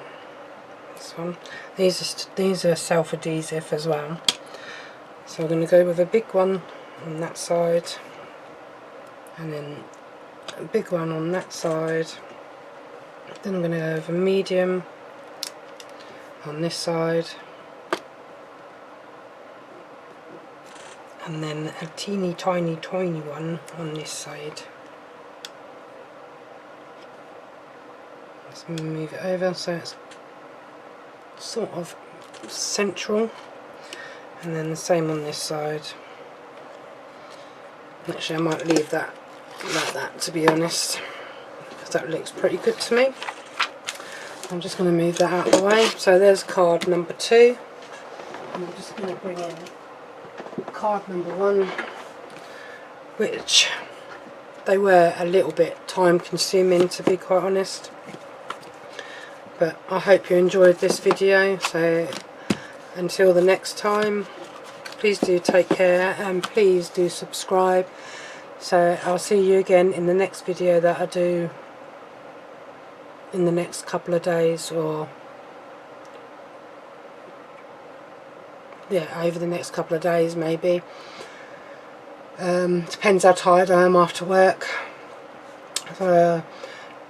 Speaker 1: this one. These are self-adhesive as well. So I'm going to go with a big one on that side, and then a big one on that side. Then I'm going to go with a medium on this side, and then a teeny tiny one on this side. Let's move it over so it's sort of central, and then the same on this side. Actually I might leave that like that, to be honest, because that looks pretty good to me. I'm just going to move that out of the way. So there's card number 2. And I'm just going to bring in card number 1, which they were a little bit time consuming, to be quite honest. But I hope you enjoyed this video. So until the next time, please do take care and please do subscribe. So I'll see you again in the next video that I do in the next couple of days, or yeah, over the next couple of days maybe. Depends how tired I am after work. So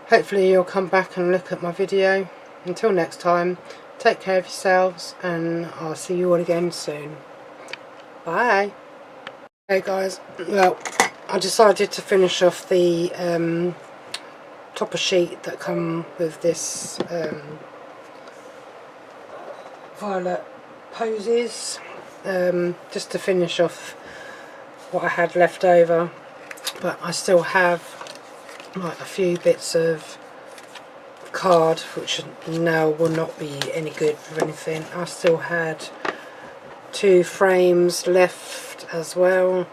Speaker 1: hopefully you'll come back and look at my video. Until next time, take care of yourselves and I'll see you all again soon. Bye. Hey guys, well, I decided to finish off the topper sheet that come with this violet Posies, just to finish off what I had left over. But I still have like a few bits of card which now will not be any good for anything. I still had 2 frames left as well,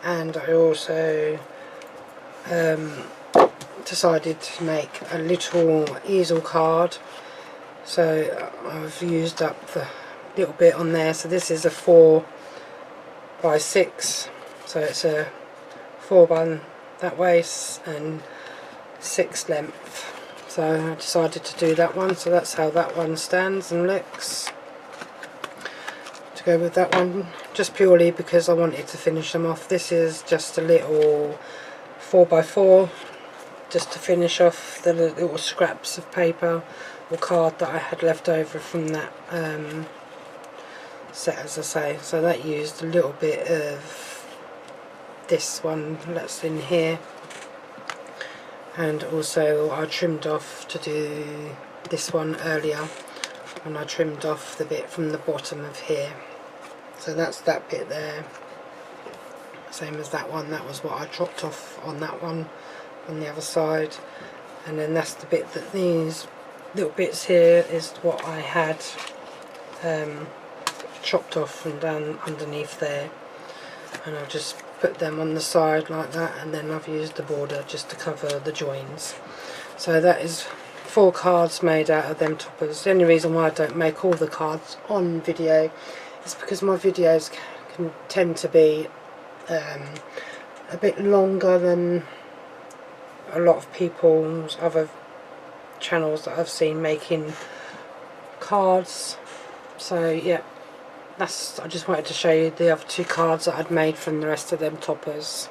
Speaker 1: and I also decided to make a little easel card, so I've used up the little bit on there. So this is a 4 by 6, so it's a 4 by that way and 6 length. So I decided to do that one, so that's how that one stands and looks. To go with that one, just purely because I wanted to finish them off. This is just a little 4 by 4, just to finish off the little scraps of paper or card that I had left over from that set, as I say. So that used a little bit of this one that's in here, and also I trimmed off to do this one earlier, and I trimmed off the bit from the bottom of here. So that's that bit there, same as that one. That was what I chopped off on that one on the other side, and then that's the bit that these little bits here is what I had chopped off and down underneath there, and I've just put them on the side like that, and then I've used the border just to cover the joins. So that is 4 cards made out of them toppers. The only reason why I don't make all the cards on video is because my videos can tend to be a bit longer than a lot of people's other channels that I've seen making cards. So yeah, I just wanted to show you the other 2 cards that I'd made from the rest of them toppers.